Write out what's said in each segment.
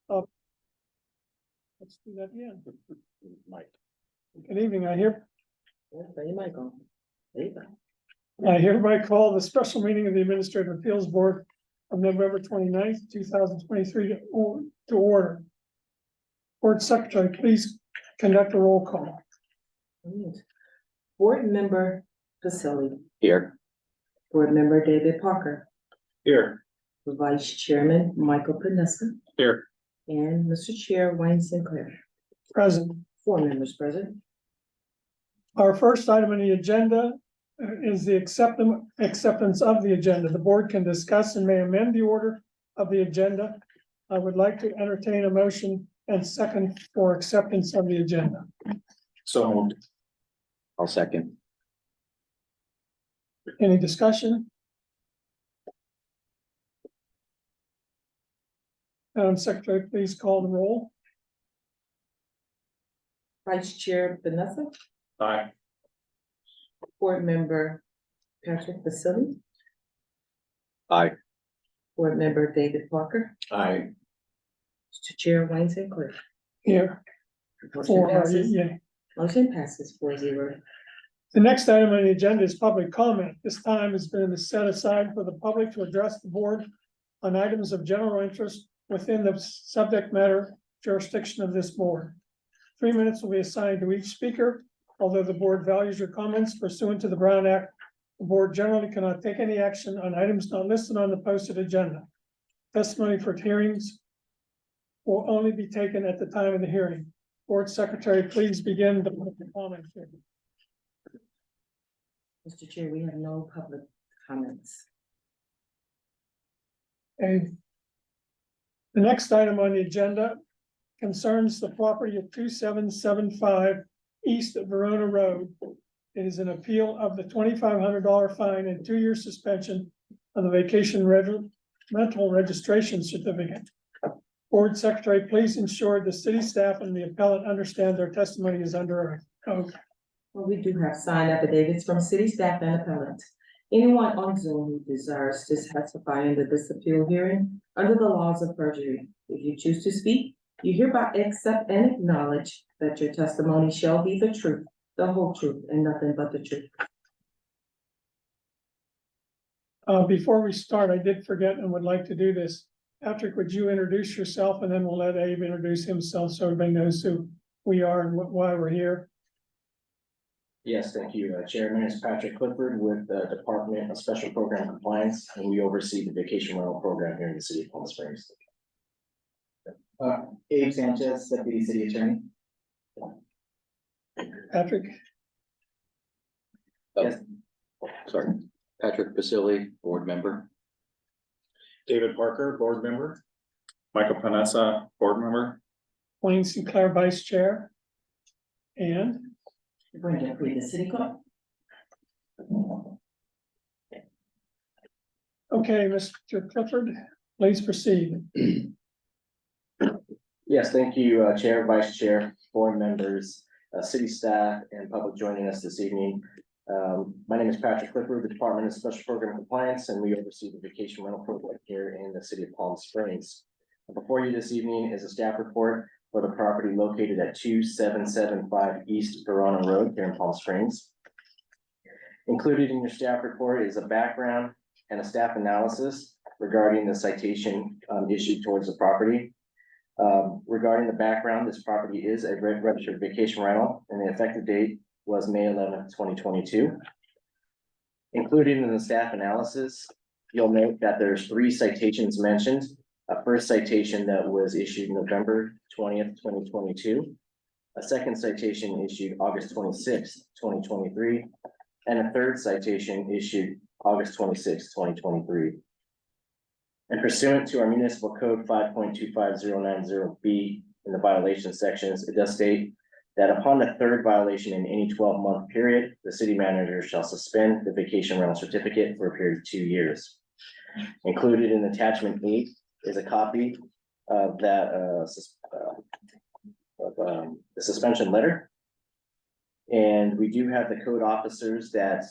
Let's do that again. Mike. Good evening, I hereby Turn your mic on. There you go. call the special meeting of the Administrative Appeals Board of November 29th, 2023 to order. Board Secretary, please conduct a roll call. Alright. Board Member Vasili, Here. Board Member David Parker, Here. Vice Chairman Michael Panessa, Here. and Mr. Chair Wayne Sinclair. Present. 4 members present. Our first item on the agenda is the acceptance of the agenda. The board can discuss and may amend the order of the agenda. I would like to entertain a motion and second for acceptance of the agenda. So moved. I'll second. Any discussion? Madam Secretary, please call the roll. Vice Chair Panessa, Aye. Board Member Patrick Vasili, Aye. Board Member David Parker, Aye. Mr. Chair Wayne Sinclair. Here. Motion passes. Yeah. Motion passes 4-0. The next item on the agenda is public comment. This time has been set aside for the public to address the board on items of general interest within the subject matter jurisdiction of this board. 3 minutes will be assigned to each speaker. Although the board values your comments pursuant to the Brown Act, the board generally cannot take any action on items not listed on the posted agenda. Testimony for hearings will only be taken at the time of the hearing. Board Secretary, please begin the public comment period. Mr. Chair, we have no public comments. Okay. The next item on the agenda concerns the property of 2775 East Verona Road. It is an appeal of the $2,500 fine and 2-year suspension of the vacation rental registration certificate. Board Secretary, please ensure the city staff and the appellant understand their testimony is under oath. Well, we do have signed affidavits from city staff and appellant. Anyone on Zoom who desires to testify in this appeal hearing under the laws of perjury, if you choose to speak, you hereby accept and acknowledge that your testimony shall be the truth, the whole truth, and nothing but the truth. Before we start, I did forget and would like to do this. Patrick, would you introduce yourself and then we'll let Abe introduce himself so everybody knows who we are and why we're here. Yes, thank you. Chair, my name is Patrick Clifford with the Department of Special Program Compliance, and we oversee the vacation rental program here in the city of Palm Springs. Abe Sanchez, Deputy City Attorney. Patrick, Yes. Sorry. Patrick Vasili, board member. David Parker, board member. Michael Panessa, board member. Wayne Sinclair, Vice Chair. And We're going to read the city clerk. okay, Mr. Clifford, please proceed. Yes, thank you, Chair, Vice Chair, board members, city staff, and public joining us this evening. My name is Patrick Clifford, with the Department of Special Program Compliance, and we oversee the vacation rental program here in the city of Palm Springs. Before you this evening is a staff report for the property located at 2775 East Verona Road here in Palm Springs. Included in your staff report is a background and a staff analysis regarding the citation issued towards the property. Regarding the background, this property is a registered vacation rental, and the effective date was May 11th, 2022. Included in the staff analysis, you'll note that there's 3 citations mentioned. A first citation that was issued November 20th, 2022. A second citation issued August 26th, 2023. And a third citation issued August 26th, 2023. And pursuant to our municipal code 5.25090B in the violation sections, it does state that upon the 3rd violation in any 12-month period, the city manager shall suspend the vacation rental certificate for a period of 2 years. Included in attachment 8 is a copy of that the suspension letter. And we do have the code officers that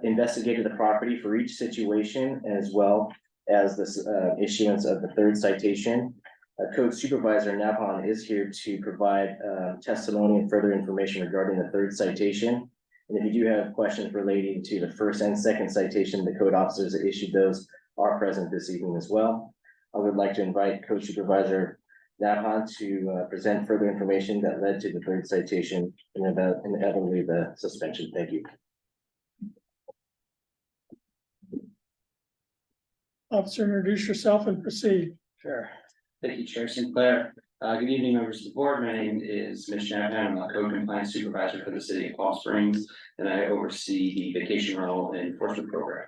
investigated the property for each situation, as well as this issuance of the 3rd citation. Code Supervisor Nabhan is here to provide testimony and further information regarding the third citation. And if you do have questions relating to the first and second citation, the code officers that issued those are present this evening as well. I would like to invite Code Supervisor Nabhan to present further information that led to the third citation and inevitably the suspension. Thank you. Officer, introduce yourself and proceed. Sure. Thank you, Chair Sinclair. Good evening, members of the board. My name is Mitch Nabhan. I'm a code compliance supervisor for the city of Palm Springs, and I oversee the vacation rental and enforcement program.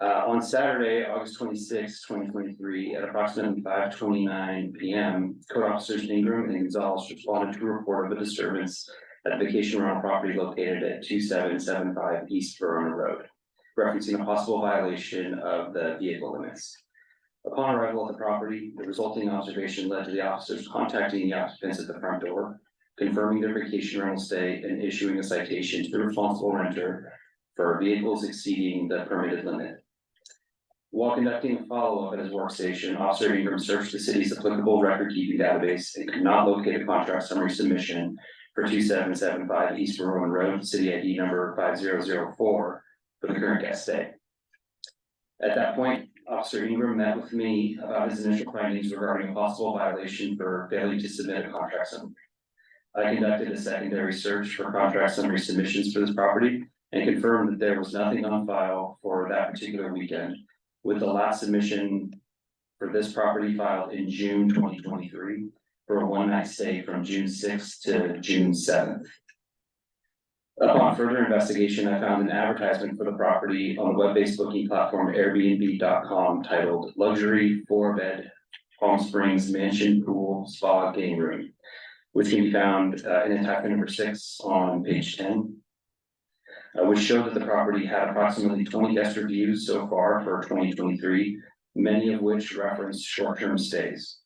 On Saturday, August 26, 2023, at approximately 5:29 p.m., code officers Ingram and Gonzalez responded to a report of a disturbance at a vacation rental property located at 2775 East Verona Road, referencing a possible violation of the vehicle limits. Upon arrival at the property, the resulting observation led to the officers contacting the occupants at the front door, confirming their vacation rental stay and issuing a citation to the responsible renter for vehicles exceeding the permitted limit. While conducting a follow-up at his workstation, Officer Ingram searched the city's applicable record-keeping database and could not locate a contract summary submission for 2775 East Verona Road, city ID number 5004 for the current guest stay. At that point, Officer Ingram met with me about his initial findings regarding a possible violation for failing to submit a contract summary. I conducted a secondary search for contract summary submissions for this property and confirmed that there was nothing on file for that particular weekend, with the last submission for this property filed in June 2023 for a one-night stay from June 6th to June 7th. Upon further investigation, I found an advertisement for the property on the web-based booking platform Airbnb.com titled Luxury 4-Bed Palm Springs Mansion Pool Spa Game Room, which can be found in attachment number 6 on page 10. Which showed that the property had approximately 20 guest reviews so far for 2023, many of which reference short-term stays.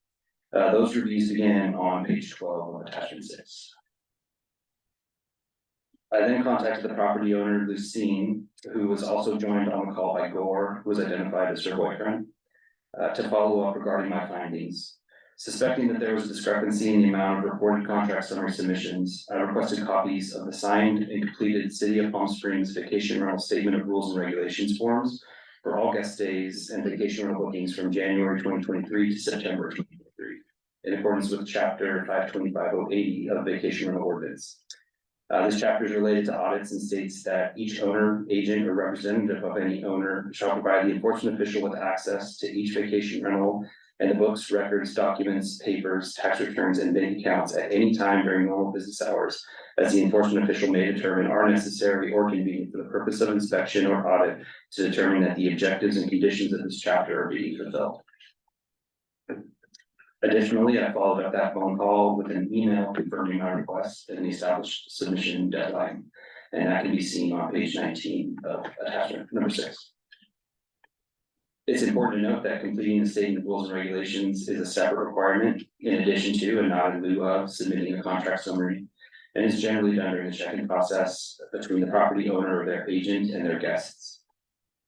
Those reviews begin on page 12 of attachment 6. I then contacted the property owner, Lucine, who was also joined on the call by Gore, who was identified as her boyfriend, to follow up regarding my findings. Suspecting that there was a discrepancy in the amount of reported contract summary submissions, I requested copies of the signed and completed City of Palm Springs Vacation Rental Statement of Rules and Regulations forms for all guest stays and vacation rental bookings from January 2023 to September 2023, in accordance with Chapter 525.080 of the Vacation Rental Ordinance. This chapter is related to audits and states that each owner, agent, or representative of any owner shall provide the enforcement official with access to each vacation rental and the books, records, documents, papers, tax returns, and bank accounts at any time during normal business hours, as the enforcement official may determine are necessary or convenient for the purpose of inspection or audit to determine that the objectives and conditions of this chapter are being fulfilled. Additionally, I followed up that phone call with an email confirming my request and the established submission deadline, and that can be seen on page 19 of attachment number 6. It's important to note that completing the statement of rules and regulations is a separate requirement in addition to and not in lieu of submitting a contract summary, and is generally done during the check-in process between the property owner or their agent and their guests.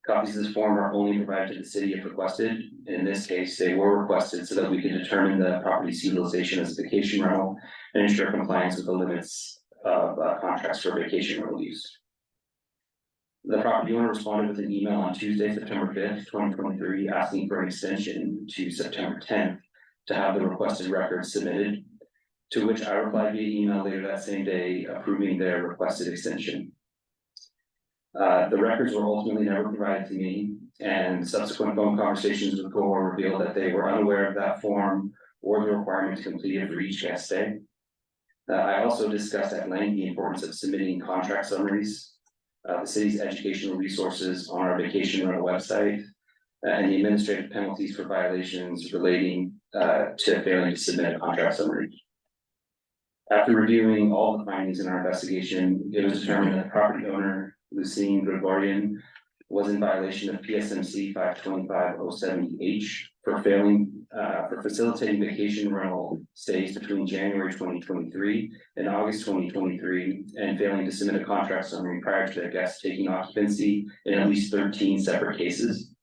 Copies of this form are only provided to the city if requested. In this case, they were requested so that we can determine the property's utilization as a vacation rental and ensure compliance with the limits of contracts for vacation rental use. The property owner responded with an email on Tuesday, September 5th, 2023, asking for an extension to September 10th to have the requested records submitted, to which I replied via email later that same day approving their requested extension. The records were ultimately never provided to me, and subsequent phone conversations with Gore revealed that they were unaware of that form or the requirement to complete it for each guest stay. I also discussed at length the importance of submitting contract summaries, the city's educational resources on our vacation rental website, and the administrative penalties for violations relating to failing to submit a contract summary. After reviewing all the findings in our investigation, it was determined that the property owner, Lucine Gregorian, was in violation of PSMC 525.070H for facilitating vacation rental stays between January 2023 and August 2023, and failing to submit a contract summary prior to their guests taking occupancy in at least 13 separate cases.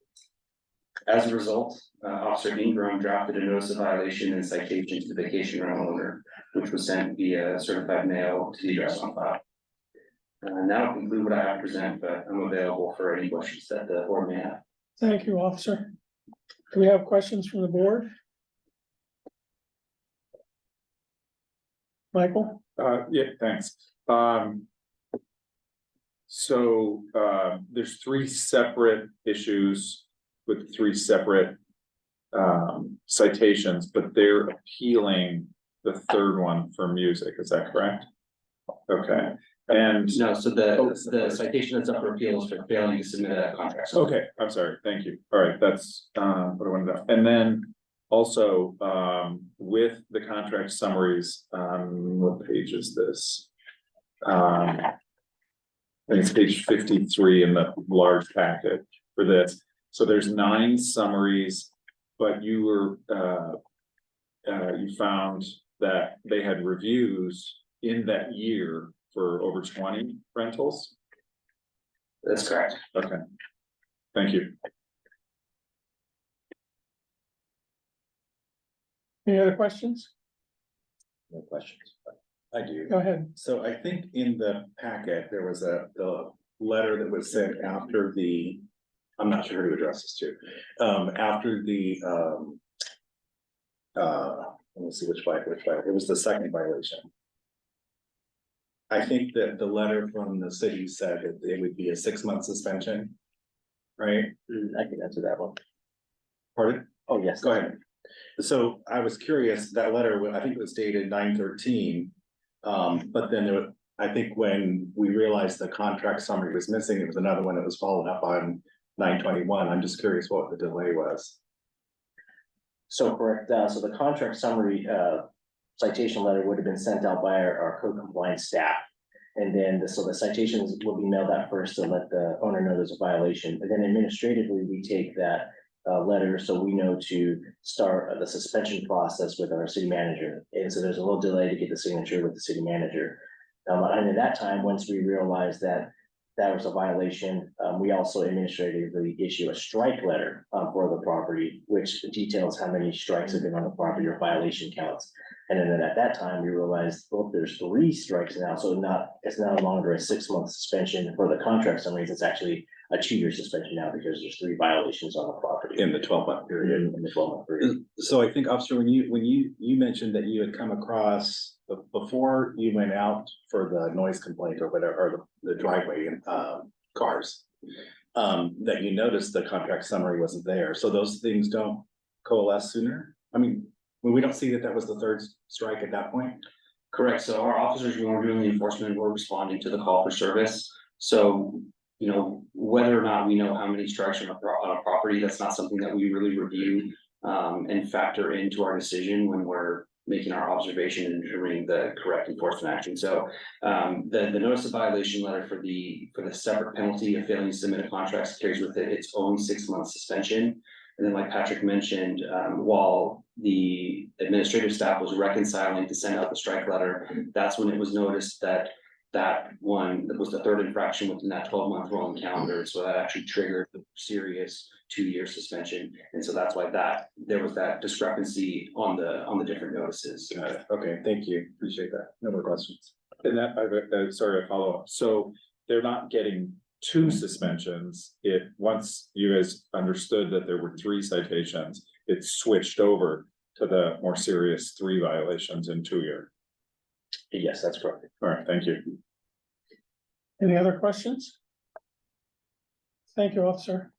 As a result, Officer Ingram drafted a notice of violation and citation to the vacation rental owner, which was sent via certified mail to the address on file. And that'll conclude what I have to present, but I'm available for any questions that the board may have. Thank you, officer. Do we have questions from the board? Michael? Yeah, thanks. There's three separate issues with three separate citations, but they're appealing the third one for music, is that correct? Okay, and, No, so the citation that's up for appeal is for failing to submit a contract. okay, I'm sorry, thank you. All right, that's what I wanted to know. And then also, with the contract summaries, what page is this? I think it's page 53 in the large packet for this. So there's 9 summaries, but you were, you found that they had reviews in that year for over 20 rentals? That's correct. Okay. Thank you. Any other questions? No questions. I do. Go ahead. So I think in the packet, there was the letter that was sent after the, I'm not sure who to address this to. After the, let me see which it was the second violation. I think that the letter from the city said that it would be a 6-month suspension. Right? I can answer that one. Pardon? Oh, yes. Go ahead. So I was curious, that letter, I think it was dated 9/13. But then there was, I think when we realized the contract summary was missing, it was another one that was followed up on 9/21. I'm just curious what the delay was. So correct, so the contract summary, citation letter would have been sent out by our code compliance staff. And then, so the citations will be mailed out first to let the owner know there's a violation, and then administratively, we take that letter, so we know to start the suspension process with our city manager. And so there's a little delay to get the signature with the city manager. And at that time, once we realized that that was a violation, we also administratively issue a strike letter for the property, which details how many strikes have been on the property or violation counts. And then at that time, we realized, well, there's 3 strikes now, so it's no longer a 6-month suspension for the contract summaries, it's actually a 2-year suspension now because there's 3 violations on the property. In the 12-month period. In the 12-month period. So I think, officer, when you mentioned that you had come across, before you went out for the noise complaint or whatever, or the driveway cars, that you noticed the contract summary wasn't there. So those things don't coalesce sooner? I mean, we don't see that was the 3rd strike at that point? Correct, so our officers, when we're doing the enforcement, we're responding to the call for service. So, you know, whether or not we know how many strikes are on a property, that's not something that we really review and factor into our decision when we're making our observation and determining the correct enforcement action. So the notice of violation letter for the separate penalty of failing to submit a contract carries with it its own 6-month suspension. And then like Patrick mentioned, while the administrative staff was reconciling to send out the strike letter, that's when it was noticed that one, that was the 3rd infraction within that 12-month rolling calendar. So that actually triggered the serious 2-year suspension. And so that's why there was that discrepancy on the different notices. Got it. Okay, thank you. Appreciate that. No more questions. And that, sorry, I follow up. So they're not getting 2 suspensions. Once you guys understood that there were 3 citations, it switched over to the more serious 3 violations in 2-year. Yes, that's correct. All right, thank you. Any other questions? Thank you, officer.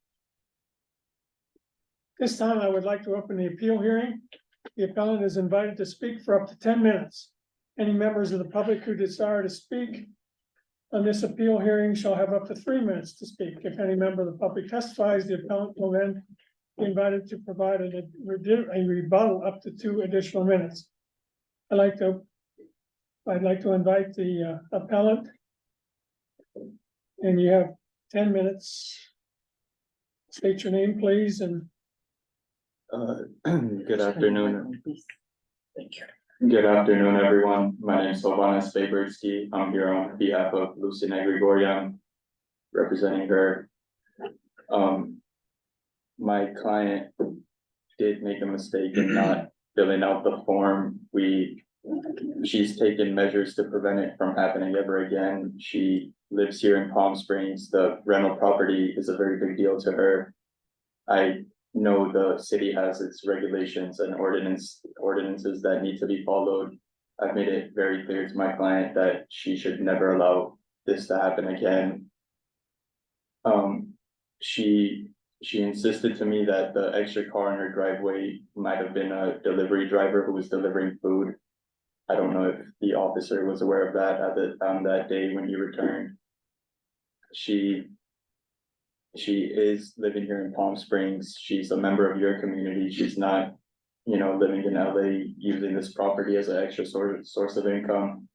This time I would like to open the appeal hearing. The appellant is invited to speak for up to 10 minutes. Any members of the public who desire to speak on this appeal hearing shall have up to 3 minutes to speak. If any member of the public testifies, the appellant will then be invited to provide a rebuttal up to 2 additional minutes. I'd like to invite the appellant. And you have 10 minutes. State your name, please, and Good afternoon. Thank you. Good afternoon, everyone. My name is Sylvanus Fabersky. I'm here on behalf of Lucina Grigorian, representing her. my client did make a mistake in not filling out the form. She's taken measures to prevent it from happening ever again. She lives here in Palm Springs. The rental property is a very big deal to her. I know the city has its regulations and ordinances that need to be followed. I've made it very clear to my client that she should never allow this to happen again. She insisted to me that the extra car in her driveway might have been a delivery driver who was delivering food. I don't know if the officer was aware of that on that day when he returned. She is living here in Palm Springs. She's a member of your community. She's not, living in LA using this property as an extra source of income.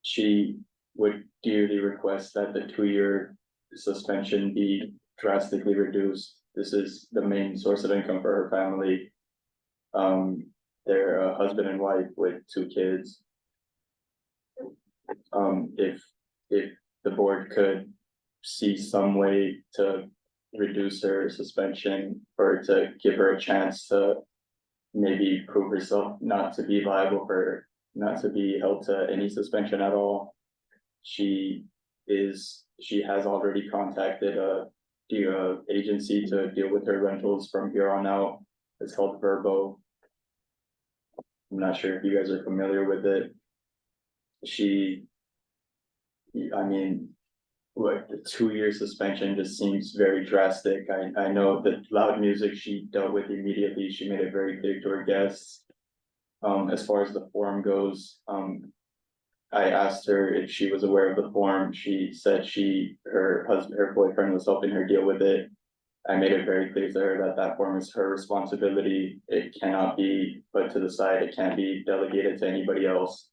She would dearly request that the 2-year suspension be drastically reduced. This is the main source of income for her family. They're a husband and wife with 2 kids. If the board could see some way to reduce her suspension or to give her a chance to maybe prove herself not to be liable not to be held to any suspension at all. She has already contacted the agency to deal with her rentals from here on out. It's called Verbo. I'm not sure if you guys are familiar with it. The 2-year suspension just seems very drastic. I know that loud music she dealt with immediately. She made it very clear to her guests. As far as the form goes, I asked her if she was aware of the form. She said her boyfriend was helping her deal with it. I made it very clear to her that form is her responsibility. It cannot be put to the side. It can't be delegated to anybody else.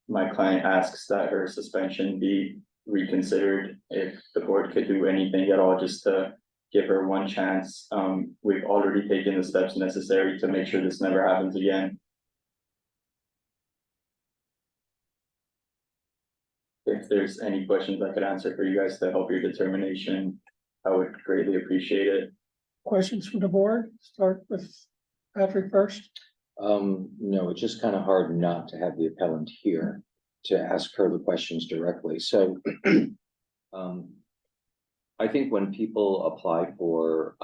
My client asks that her suspension be reconsidered. If the board could do anything at all, just to give her one chance. We've already taken the steps necessary to make sure this never happens again. If there's any questions I could answer for you guys to help your determination, I would greatly appreciate it. Questions from the board? Start with Patrick first. No, it's just kind of hard not to have the appellant here to ask her the questions directly. So, I think when people apply for,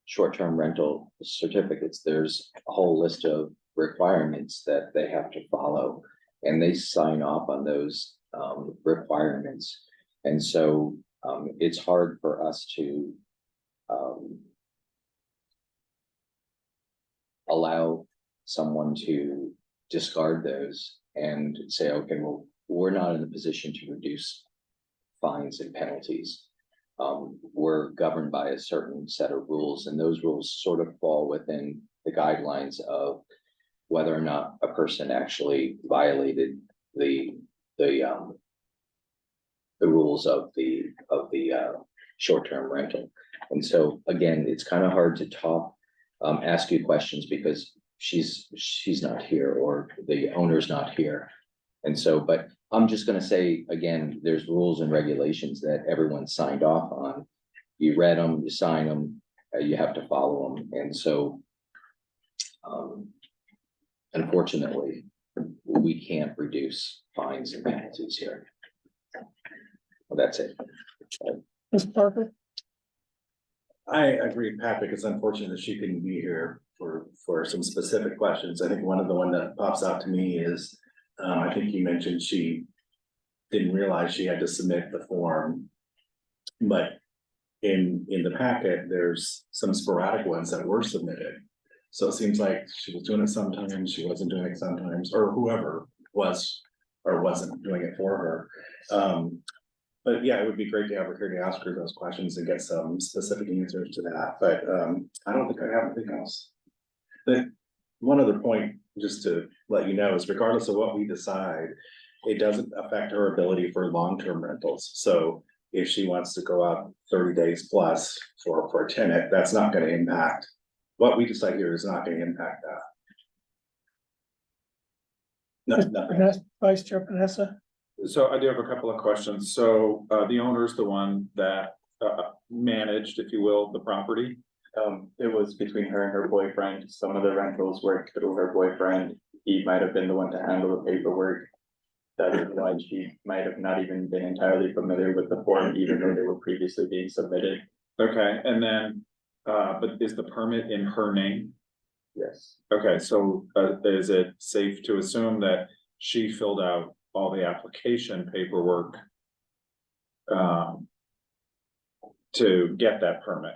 short-term rental certificates, there's a whole list of requirements that they have to follow, and they sign off on those, requirements. And so, it's hard for us to, allow someone to discard those and say, okay, well, we're not in a position to reduce fines and penalties. We're governed by a certain set of rules, and those rules sort of fall within the guidelines of whether or not a person actually violated the rules of the short-term rental. And so again, it's kind of hard to ask you questions because she's not here or the owner's not here. And so, but I'm just gonna say, again, there's rules and regulations that everyone signed off on. You read them, you sign them, you have to follow them. And so, unfortunately, we can't reduce fines and penalties here. Well, that's it. Ms. Parker? I agree, Patrick. It's unfortunate that she couldn't be here for some specific questions. I think one of the one that pops out to me is, I think you mentioned she didn't realize she had to submit the form. But in the packet, there's some sporadic ones that were submitted. So it seems like she was doing it sometimes, she wasn't doing it sometimes, or whoever was or wasn't doing it for her. But yeah, it would be great to have her here to ask her those questions and get some specific answers to that. But I don't think I have anything else. But one other point, just to let you know, is regardless of what we decide, it doesn't affect her ability for long-term rentals. So if she wants to go out 30 days plus for a tenant, that's not going to impact. What we decide here is not going to impact that. Nothing. Vice Chair Panessa? So I do have a couple of questions. So the owner is the one that managed, if you will, the property? It was between her and her boyfriend. Some of the rentals were through her boyfriend. He might have been the one to handle the paperwork. That is why she might have not even been entirely familiar with the form, even though they were previously being submitted. Okay, and then, but is the permit in her name? Yes, Okay, so, is it safe to assume that she filled out all the application paperwork? To get that permit?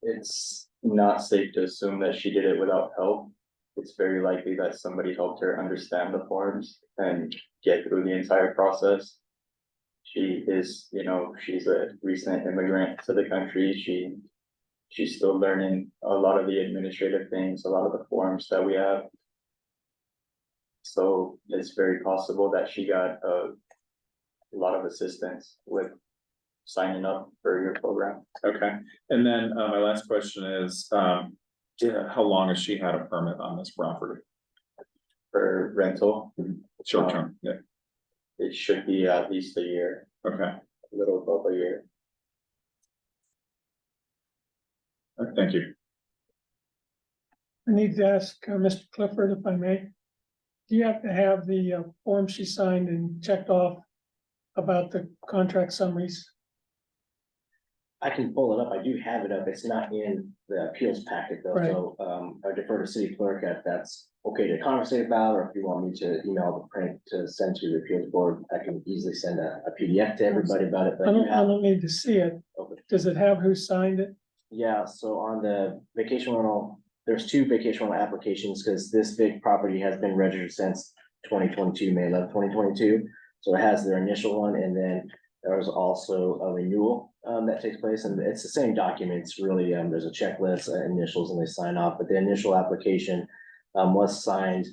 it's not safe to assume that she did it without help. It's very likely that somebody helped her understand the forms and get through the entire process. She is, she's a recent immigrant to the country. She's still learning a lot of the administrative things, a lot of the forms that we have. So it's very possible that she got a lot of assistance with signing up for your program. Okay, and then, my last question is, how long has she had a permit on this property? For rental, Short term, yeah, it should be at least a year, okay, a little above a year. thank you. I need to ask Mr. Clifford if I may. Do you have to have the form she signed and checked off about the contract summaries? I can pull it up. I do have it up. It's not in the appeals packet though, Right. so I defer to city clerk if that's okay to conversate about, or if you want me to email the print to send to the appeals board, I can easily send a PDF to everybody about it, I but you don't, I have. don't need to see it. Okay. Does it have who signed it? Yeah, so on the vacation rental, there's two vacation rental applications, because this big property has been registered since 2022, May 11, 2022. So it has their initial one, and then there's also a renewal that takes place, and it's the same documents, really. There's a checklist, initials, and they sign off, but the initial application was signed.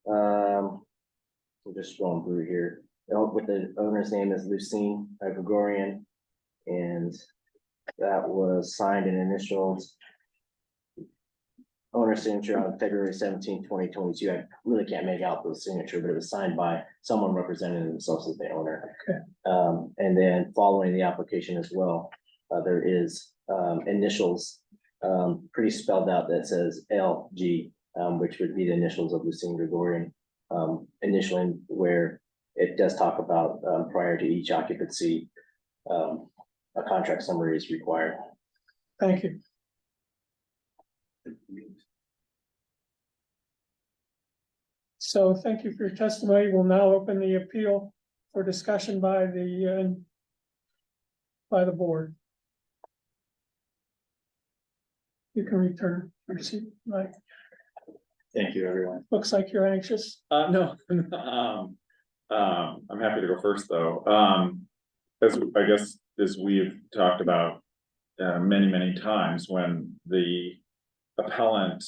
I'm just scrolling through here. With the owner's name is Lucine Gregorian, and that was signed and initialed. Owner signature on February 17, 2022. I really can't make out the signature, but it was signed by someone representing themselves as the owner. Okay. And then following the application as well, there is initials pretty spelled out that says LG, which would be the initials of Lucine Gregorian. Initially, where it does talk about prior to each occupancy, a contract summary is required. Thank you. So thank you for your testimony. We'll now open the appeal for discussion by the board. You can return your seat, Mike. Thank you, everyone. Looks like you're anxious. No, I'm happy to go first, though. As I guess, as we've talked about many times, when the appellant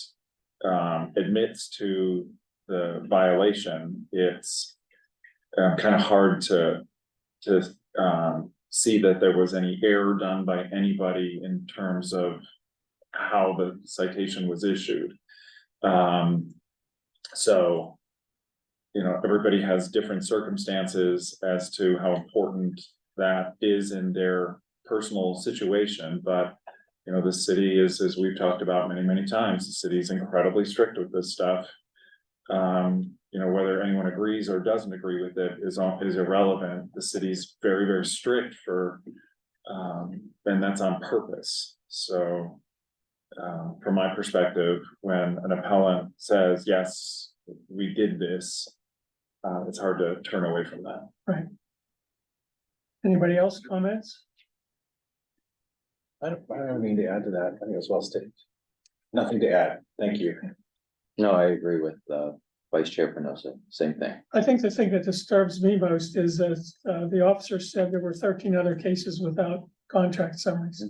admits to the violation, it's kind of hard to see that there was any error done by anybody in terms of how the citation was issued. So, everybody has different circumstances as to how important that is in their personal situation, but the city is, as we've talked about many times, the city is incredibly strict with this stuff. Whether anyone agrees or doesn't agree with it is irrelevant. The city's very strict for, and that's on purpose. So, from my perspective, when an appellant says, yes, we did this, it's hard to turn away from that. Right. Anybody else comments? I don't have anything to add to that. I think it's well stated. Nothing to add. Thank you. No, I agree with Vice Chair Penosa, same thing. I think the thing that disturbs me most is that the officer said there were 13 other cases without contract summaries.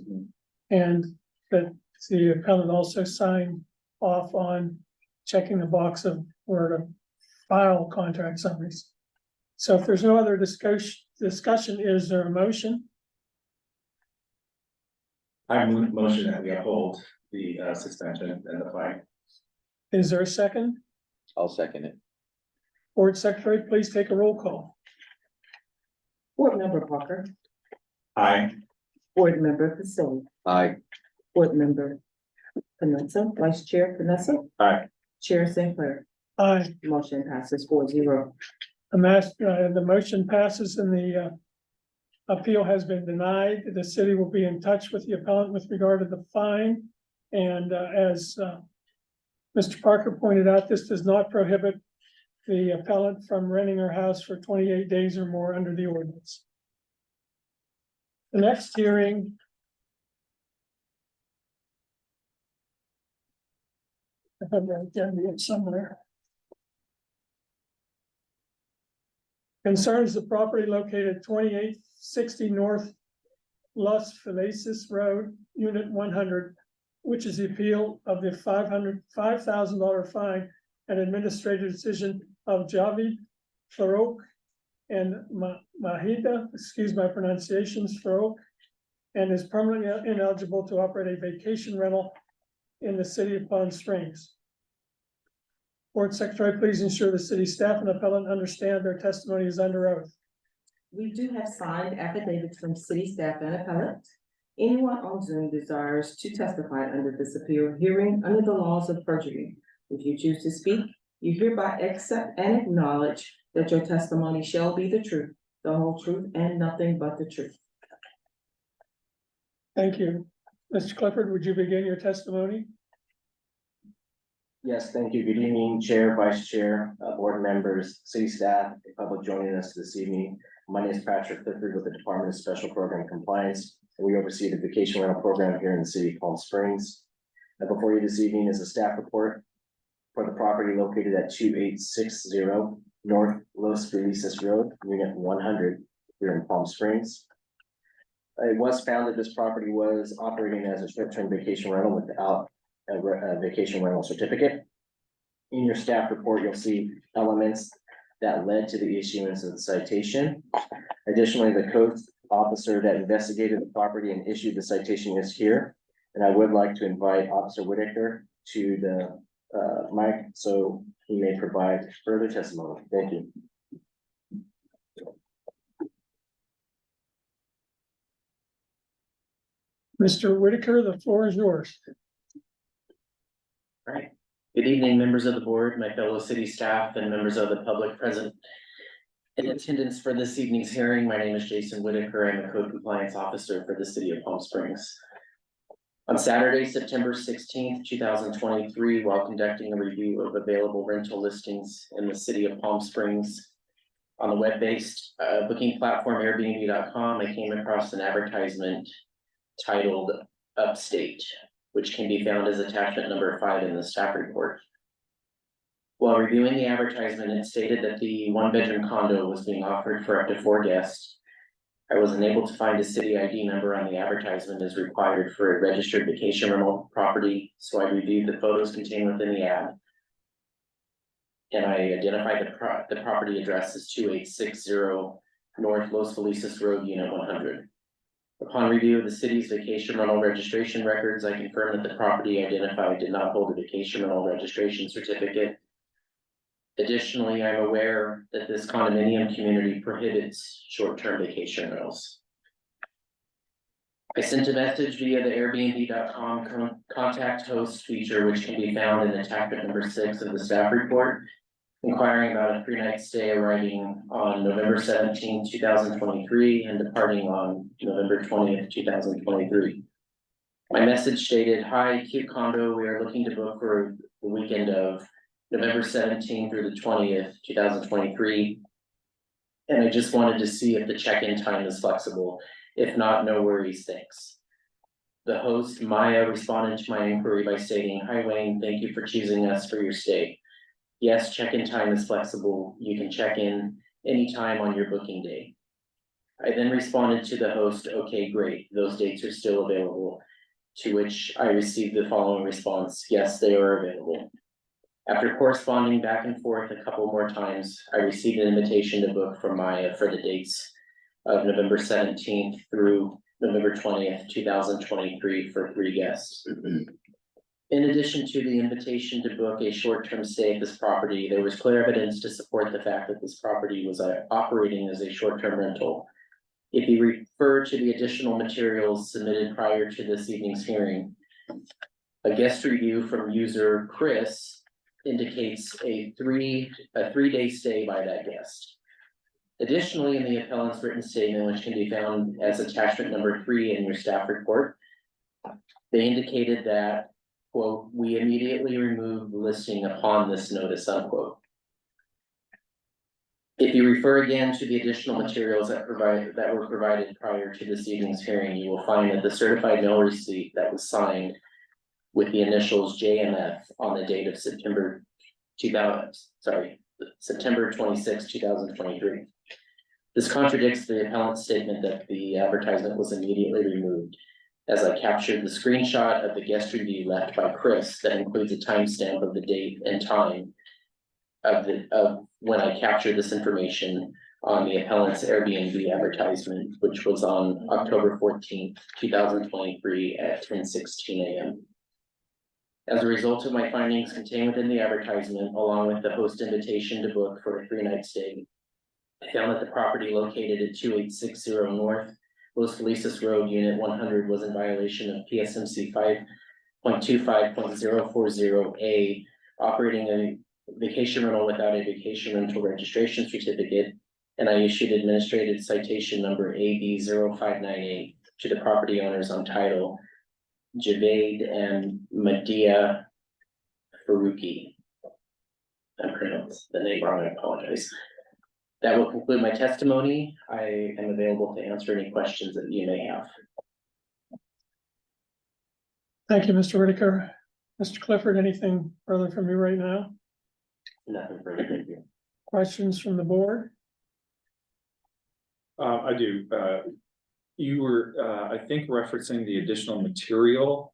And that the appellant also signed off on checking the box of where to file contract summaries. So if there's no other discussion, is there a motion? I motion that we uphold the suspension and the fine. Is there a second? I'll second it. Board Secretary, please take a roll call. Board Member Parker, Aye. Board Member Castillo, Aye. Board Member Panessa, Vice Chair Panessa. Aye. Chair St. Clair, Aye, motion passes 4-0. the motion passes and the appeal has been denied. The city will be in touch with the appellant with regard to the fine. And as Mr. Parker pointed out, this does not prohibit the appellant from renting her house for 28 days or more under the ordinance. The next hearing I have that agenda somewhere. Concerns the property located 2860 North Los Felices Road, Unit 100, which is the appeal of the $5,000 fine and administrative decision of Javi Farouk and Mahida, excuse my pronunciations, Farouk, and is permanently ineligible to operate a vacation rental in the city of Palm Springs. Board Secretary, please ensure the city staff and appellant understand their testimony is under oath. We do have signed affidavits from city staff and appellant. Anyone on Zoom desires to testify under this appeal hearing under the laws of perjury. If you choose to speak, you hereby accept and acknowledge that your testimony shall be the truth, the whole truth, and nothing but the truth. Thank you. Mr. Clifford, would you begin your testimony? Yes, thank you. Good evening, Chair, Vice Chair, board members, city staff, and public joining us this evening. My name is Patrick Clifford with the Department of Special Program Compliance, and we oversee the vacation rental program here in the city of Palm Springs. And before you this evening is a staff report for the property located at 2860 North Los Felices Road, Unit 100, here in Palm Springs. It was found that this property was operating as a short-term vacation rental without a vacation rental certificate. In your staff report, you'll see elements that led to the issuance of the citation. Additionally, the code officer that investigated the property and issued the citation is here. And I would like to invite Officer Whitaker to the mic so he may provide further testimony. Thank you. Mr. Whitaker, the floor is yours. All right. Good evening, members of the board, my fellow city staff, and members of the public present in attendance for this evening's hearing. My name is Jason Whitaker. I'm a code compliance officer for the city of Palm Springs. On Saturday, September 16th, 2023, while conducting a review of available rental listings in the city of Palm Springs on the web-based booking platform Airbnb.com, I came across an advertisement titled Upstate, which can be found as attachment number 5 in the staff report. While reviewing the advertisement, it stated that the one-bedroom condo was being offered for up to 4 guests. I was unable to find a city ID number on the advertisement as required for a registered vacation rental property, so I reviewed the photos contained within the ad. And I identified the property address as 2860 North Los Felices Road, Unit 100. Upon review of the city's vacation rental registration records, I confirmed that the property identified did not hold a vacation rental registration certificate. Additionally, I'm aware that this condominium community prohibits short-term vacation rentals. I sent a message via the Airbnb.com contact host feature, which can be found in attachment number 6 of the staff report, inquiring about a 3-night stay arriving on November 17, 2023 and departing on November 20th, 2023. My message stated, "Hi, Cute Condo, we are looking to book for the weekend of November 17th through the 20th, 2023. And I just wanted to see if the check-in time is flexible. If not, no worries, thanks." The host, Maya, responded to my inquiry by stating, "Hi Wayne, thank you for choosing us for your stay. Yes, check-in time is flexible. You can check in anytime on your booking day." I then responded to the host, "Okay, great, those dates are still available." To which I received the following response, "Yes, they are available." After corresponding back and forth a couple more times, I received an invitation to book from Maya for the dates of November 17th through November 20th, 2023 for 3 guests. In addition to the invitation to book a short-term stay at this property, there was clear evidence to support the fact that this property was operating as a short-term rental If you refer to the additional materials submitted prior to this evening's hearing, a guest review from user Chris indicates a three-day stay by that guest. Additionally, in the appellant's written statement, which can be found as attachment number 3 in your staff report, they indicated that, quote, "we immediately removed the listing upon this notice," unquote. If you refer again to the additional materials that were provided prior to this evening's hearing, you will find that the certified mail receipt that was signed with the initials JMF on the date of September 26, 2023. This contradicts the appellant's statement that the advertisement was immediately removed, as I captured the screenshot of the guest review left by Chris that includes a timestamp of the date and time of when I captured this information on the appellant's Airbnb advertisement, which was on October 14th, 2023 at 10:16 a.m. As a result of my findings contained within the advertisement, along with the host invitation to book for a 3-night stay, I found that the property located at 2860 North Los Felices Road, Unit 100 was in violation of PSMC 5.25.040A, operating a vacation rental without a vacation rental registration certificate, and I issued administrative citation number AB 0598 to the property owners on title Javed and Medea Faruqi. I pronounced the name wrong, I apologize. That will conclude my testimony. I am available to answer any questions that you may have. Thank you, Mr. Whitaker. Mr. Clifford, anything further from you right now? Nothing further, thank you. Questions from the board? I do, you were, I think referencing the additional material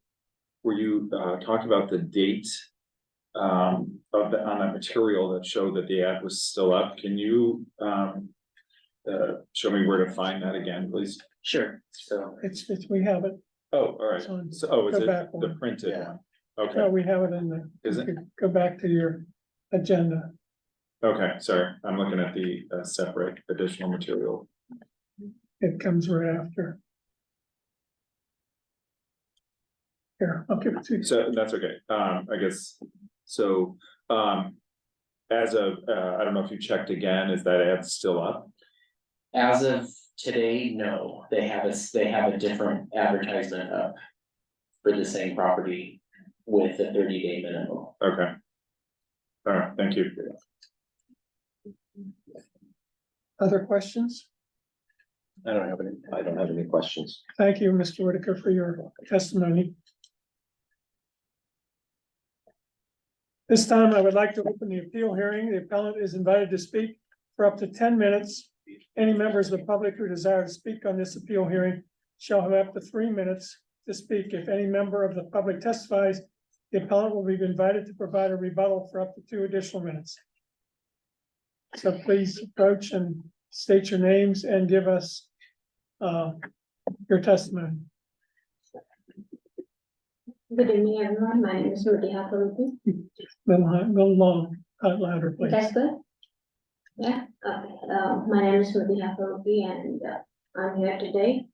where you, talked about the date on that material that showed that the ad was still up. Can you, show me where to find that again, please? Sure, so We have it. Oh, all right. It's on- So, is go it back the one. printed Yeah. one? No, Okay, we have it in the. Is it? you could Go back to your agenda. okay, sorry, I'm looking at the separate additional material. It comes right after. Here, I'll give it to you. So that's okay, I guess, so, as of, I don't know if you checked again, is that ad still up? as of today, no, they have a different advertisement up for the same property with a 30-day minimum. Okay. All right, thank you. Other questions? I don't have any. I don't have any questions. Thank you, Mr. Whitaker, for your testimony. This time, I would like to open the appeal hearing. The appellant is invited to speak for up to 10 minutes. Any members of the public who desire to speak on this appeal hearing shall have up to 3 minutes to speak. If any member of the public testifies, the appellant will be invited to provide a rebuttal for up to 2 additional minutes. So please approach and state your names and give us your testimony. Good evening, everyone. My name is Rudiha Faruqi. Little long, louder, please. That's good. Yeah, okay. My name is Rudiha Faruqi and I'm here today.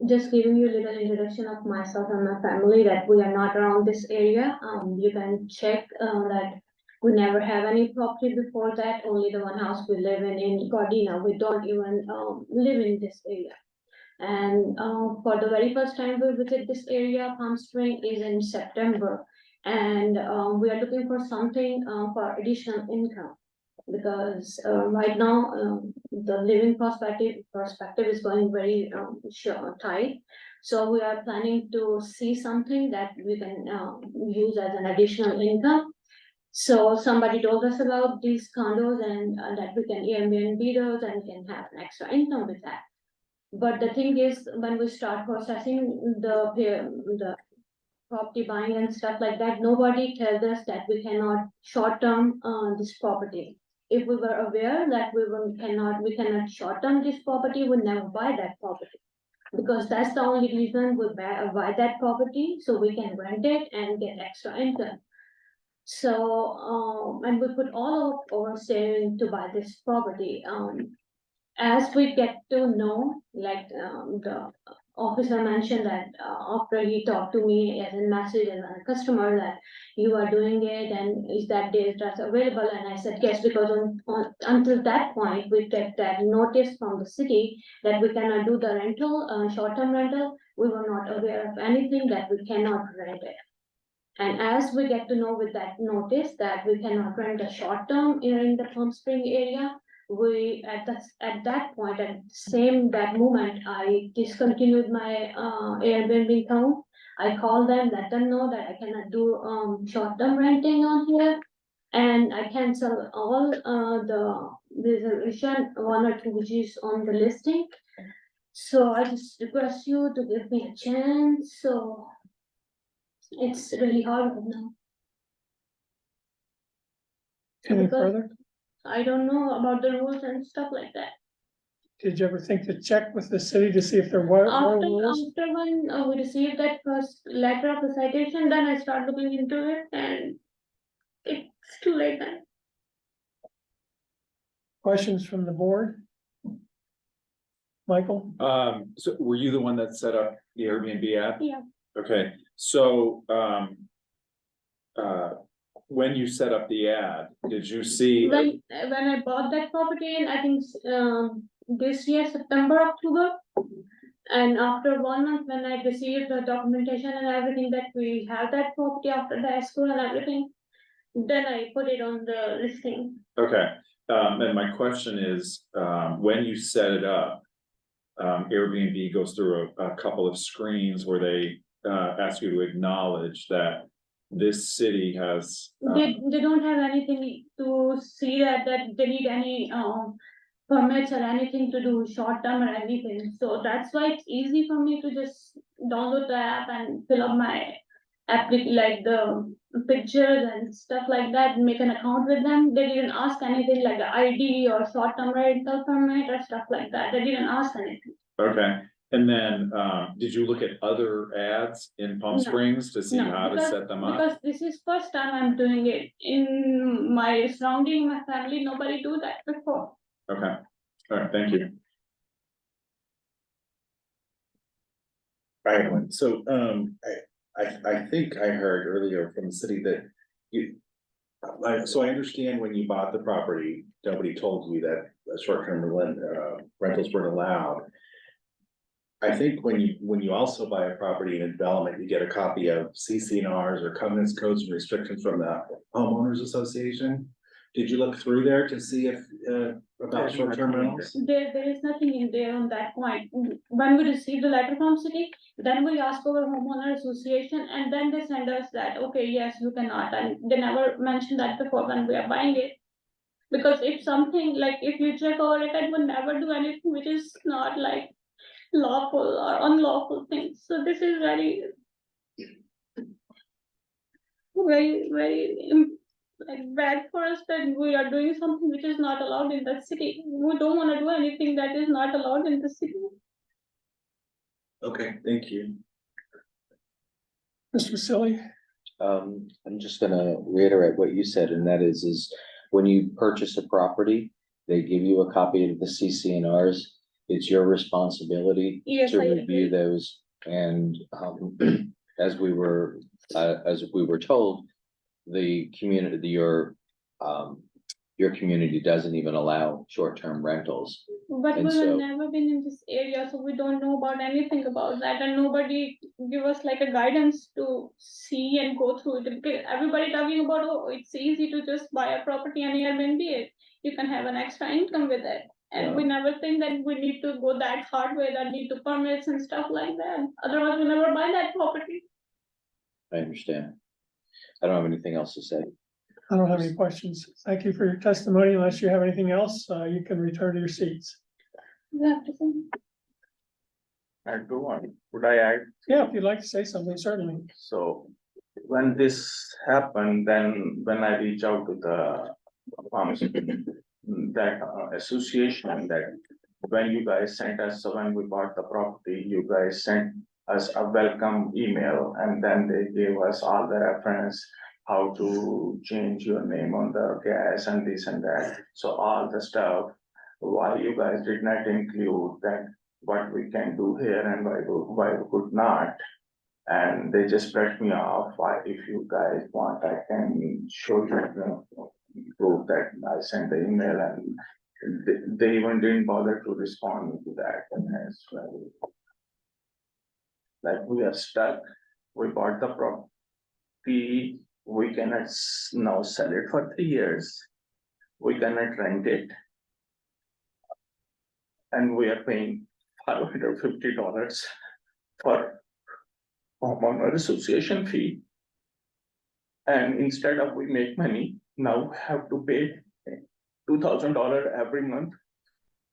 Just giving you a little introduction of myself and my family, that we are not around this area. You can check that we never have any property before that, only the one house we live in Gardena. We don't even live in this area. And for the very first time we visit this area, Palm Spring, is in September. And we are looking for something for additional income. Because right now the living perspective is going very tight. So we are planning to see something that we can use as an additional income. So somebody told us about these condos and that we can Airbnb those and we can have an extra income with that. But the thing is, when we start processing the property buying and stuff like that, nobody tells us that we cannot short-term this property. If we were aware that we cannot short-term this property, we never buy that property. Because that's the only reason we buy that property, so we can rent it and get extra income. So, and we put all of our savings to buy this property. as we get to know, like, the officer mentioned that, after he talked to me as a message as a customer that you are doing it and is that day that's available, and I said yes, because until that point, we get that notice from the city that we cannot do the rental, short-term rental, we were not aware of anything that we cannot rent it. And as we get to know with that notice that we cannot rent a short term here in the Palm Spring area, we, at that point, that moment, I discontinued my, Airbnb account. I called them, let them know that I cannot do, short-term renting on here. And I cancel all, the reservation, one or two which is on the listing. So I just request you to give me a chance, so it's really hard right now. Any Because further? I don't know about the rules and stuff like that. Did you ever think to check with the city to see if there were rules? After when we received that first letter of the citation, then I started looking into it and it's too late then. Questions from the board? Michael? So were you the one that set up the Airbnb app? Yeah. Okay, so, when you set up the ad, did you see? When I bought that property in, I think, this year, September, October. And after 1 month, when I received the documentation and everything that we have that property after the escrow and everything, then I put it on the listing. Okay, and my question is, when you set it up, Airbnb goes through a couple of screens where they, ask you to acknowledge that this city has. They don't have anything to see that they need any, permits or anything to do short term or anything, so that's why it's easy for me to just download the app and fill up my like the pictures and stuff like that, and make an account with them. They didn't ask anything like the ID or short term rental permit or stuff like that, they didn't ask anything. Okay, and then, did you look at other ads in Palm No. Springs to see No, how to set them up? Because this is first time I'm doing it in my surrounding, my family, nobody do that before. Okay, all right, thank you. Right, so, I think I heard earlier from the city that you. So I understand when you bought the property, nobody told you that short-term rentals weren't allowed. I think when you also buy a property in development, you get a copy of CC&Rs or covenants, codes and restrictions from the homeowners association. Did you look through there to see if, about short-term rentals? There is nothing in there on that point. When we receive the letter from city, then we ask our homeowner association and then they send us that, okay, yes, you cannot, and they never mentioned that before when we are buying it. Because if something, like if you check our record, would never do anything which is not like lawful or unlawful things, so this is very like bad for us that we are doing something which is not allowed in the city. We don't wanna do anything that is not allowed in the city. Okay, thank you. Mr. Vasili? I'm just gonna reiterate what you said, and that is when you purchase a property, they give you a copy of the CC&Rs. It's your responsibility Yes, to I review agree. those, and, as we were told, the community, your community doesn't even allow short-term rentals. But we And have so- never been in this area, so we don't know about anything about that, and nobody give us like a guidance to see and go through it. Because everybody talking about, oh, it's easy to just buy a property and Airbnb it. You can have an extra income with it. And we never think that we need to go that hard way, that need to permits and stuff like that. Otherwise, we never buy that property. I understand. I don't have anything else to say. I don't have any questions. Thank you for your testimony. Unless you have anything else, you can return to your seats. You have to say. I do want, would I add? Yeah, if you'd like to say something, certainly. So when this happened, then when I reach out to the pharmacy, that association, that when you guys sent us, so when we bought the property, you guys sent us a welcome email, and then they gave us all the reference, how to change your name on the gas and this and that. So all the stuff why you guys did not include that, what we can do here and why we could not. And they just brushed me off. If you guys want, I can show you the proof that I sent the email, and they even didn't bother to respond to that as well. Like, we are stuck, we bought the property, we cannot now sell it for 3 years. We cannot rent it. And we are paying $550 for homeowner association fee. And instead of we make money, now we have to pay $2,000 every month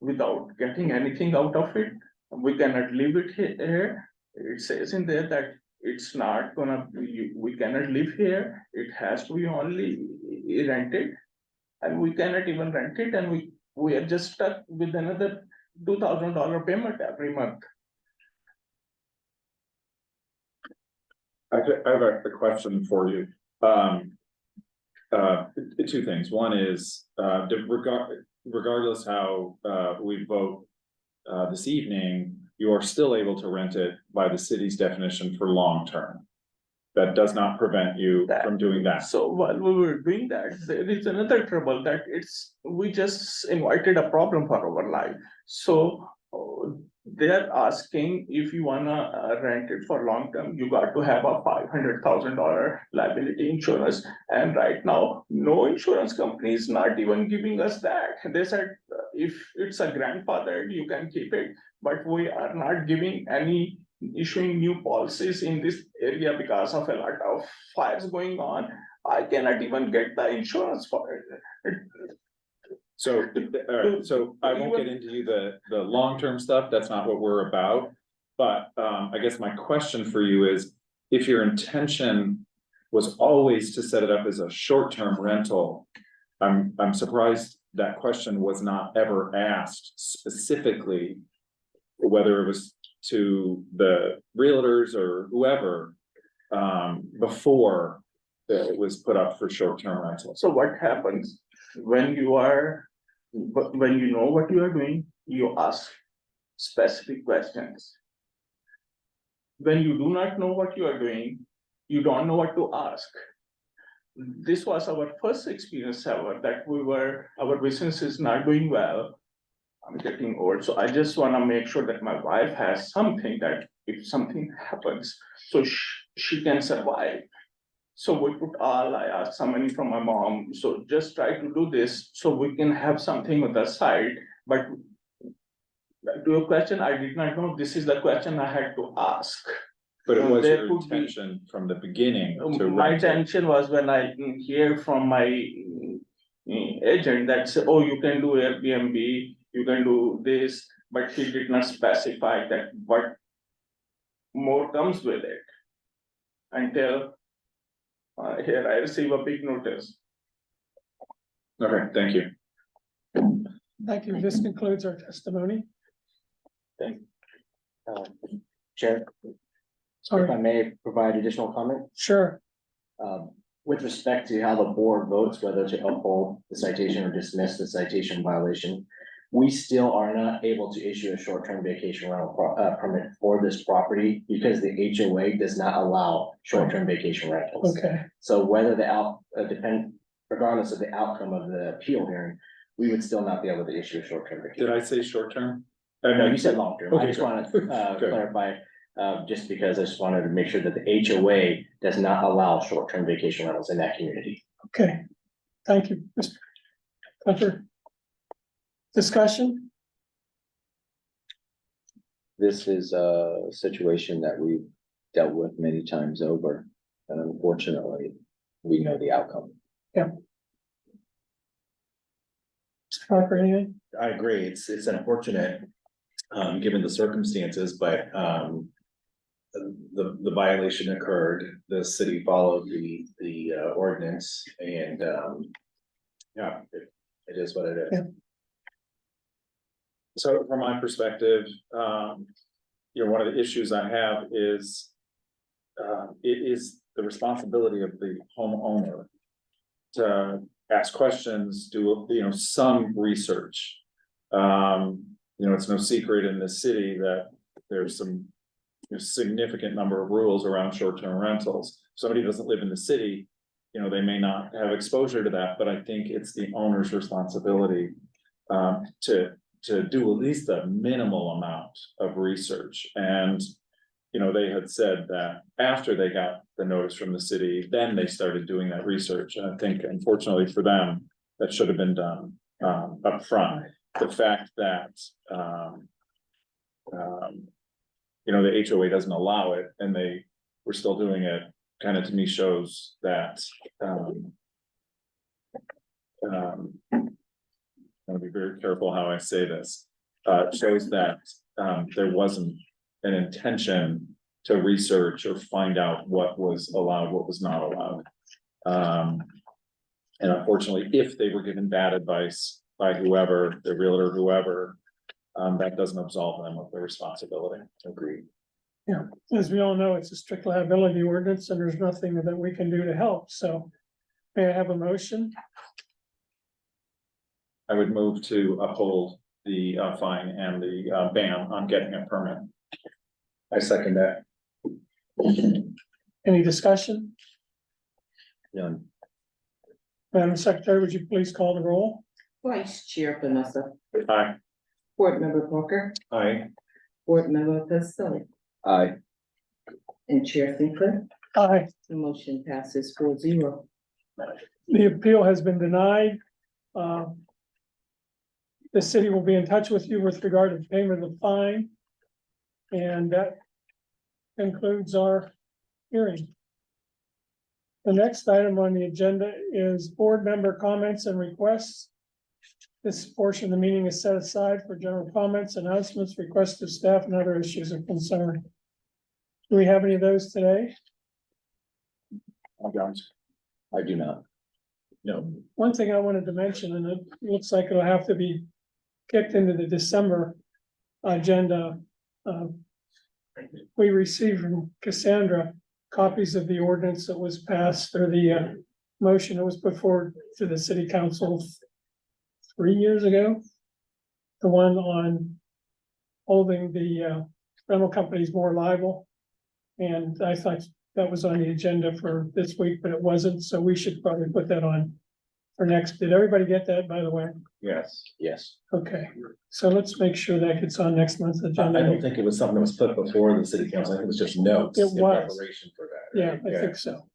without getting anything out of it. We cannot leave it here. It says in there that it's not gonna be, we cannot live here. It has to be only rented. And we cannot even rent it, and we are just stuck with another $2,000 payment every month. I have a question for you. Two things. One is, regardless how we vote this evening, you are still able to rent it by the city's definition for long term. That does not prevent you from doing that. So while we were doing that, there is another trouble that we just invited a problem for our life. So they are asking, if you wanna rent it for long term, you got to have a $500,000 liability insurance. And right now, no insurance company is not even giving us that. They said, if it's a grandfather, you can keep it, but we are not issuing new policies in this area because of a lot of fires going on. I cannot even get the insurance for it. So, all right, so I won't get into the long-term stuff, that's not what we're about. But I guess my question for you is, if your intention was always to set it up as a short-term rental, I'm surprised that question was not ever asked specifically, whether it was to the realtors or whoever, before it was put up for short-term rentals. So what happens when you know what you are doing, you ask specific questions. When you do not know what you are doing, you don't know what to ask. This was our first experience ever that our business is not doing well. I'm getting old, so I just wanna make sure that my wife has something that if something happens, so she can survive. So I asked some money from my mom, so just try to do this so we can have something on the side. But to your question, I did not know this is the question I had to ask. But it was There your could be- intention from the beginning to My rent it. intention was when I hear from my agent that say, oh, you can do Airbnb, you can do this, but he did not specify that what more comes with it. Until here I receive a big notice. Okay, thank you. Thank you. This concludes our testimony. Chair, if Sorry, I may provide additional comment. sure. With respect to how the board votes, whether to uphold the citation or dismiss the citation violation, we still are not able to issue a short-term vacation rental permit for this property because the HOA does not allow short-term vacation rentals. Okay, So whether regardless of the outcome of the appeal hearing, we would still not be able to issue a short-term vacation. Did I say short-term? No, you said long-term. I Okay, just good. want to Good. clarify, just because I just wanted to make sure that the HOA does not allow short-term vacation rentals in that community. okay. Thank you, Mr. Clifford. Discussion? This is a situation that we've dealt with many times over, and unfortunately, we know the outcome. Mr. Parker, anything? I agree, it's unfortunate, given the circumstances, but, the violation occurred, the city followed the ordinance, and, yeah, it is what it is. Yeah. So from my perspective, one of the issues I have is, it is the responsibility of the homeowner to ask questions, do, some research. It's no secret in this city that there's some significant number of rules around short-term rentals. Somebody who doesn't live in the city, they may not have exposure to that, but I think it's the owner's responsibility to do at least a minimal amount of research. And, they had said that after they got the notice from the city, then they started doing that research. And I think unfortunately for them, that should have been done upfront. The fact that the HOA doesn't allow it and they were still doing it, kind of to me shows that I'll be very careful how I say this, shows that there wasn't an intention to research or find out what was allowed, what was not allowed. And unfortunately, if they were given bad advice by whoever, the realtor, whoever, that doesn't absolve them of their responsibility. Agreed. Yeah, as we all know, it's a strict liability ordinance and there's nothing that we can do to help, so. May I have a motion? I would move to uphold the fine and the ban on getting a permit. I second that. Any discussion? None. Madam Secretary, would you please call the roll? Vice Chair Vanessa, Aye. Board Member Parker, Aye. Board Member Pacelli, Aye. and Chair Sinclair. Aye, The motion passes 4-0. the appeal has been denied. The city will be in touch with you with regard to payment of the fine. And that concludes our hearing. The next item on the agenda is board member comments and requests. This portion of the meeting is set aside for general comments, announcements, requests of staff, and other issues of concern. Do we have any of those today? I do not. No. One thing I wanted to mention, and it looks like it'll have to be kicked into the December agenda. We received from Cassandra copies of the ordinance that was passed, or the motion that was put forward to the city council 3 years ago. The one on holding the rental companies more liable. And I thought that was on the agenda for this week, but it wasn't, so we should probably put that on for next. Did everybody get that, by the way? Yes. Yes. Okay, so let's make sure that gets on next month's I agenda. don't think it was something that was put before the city council. I think it was just notes. It in was. Preparation for that. Yeah, right? I think so.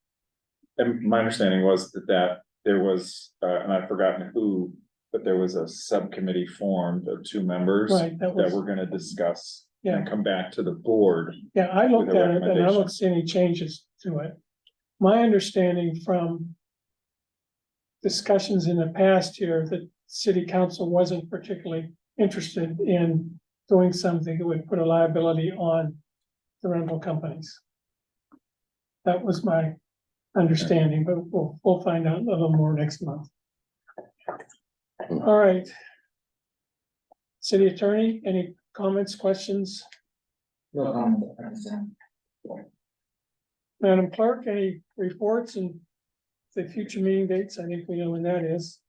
And my understanding was that there was, and I've forgotten who, but there was a subcommittee formed of 2 members Right, that that was, we're gonna discuss yeah, and come back to the board. yeah, I looked with a at it and I recommendation. don't see any changes to it. My understanding from discussions in the past here, that city council wasn't particularly interested in doing something that would put a liability on the rental companies. That was my understanding, but we'll find out a little more next month. All right. City attorney, any comments, questions? No comment. Madam Clerk, any reports and the future meeting dates? I think we know when that is.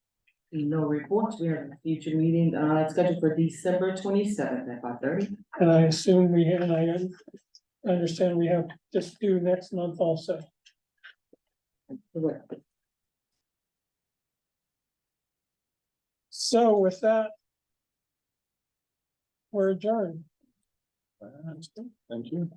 No reports. We have a future meeting, scheduled for December 27th at 5:30. And I assume we, and I understand we have just due next month also. Correct. So with that, we're adjourned. Thank you.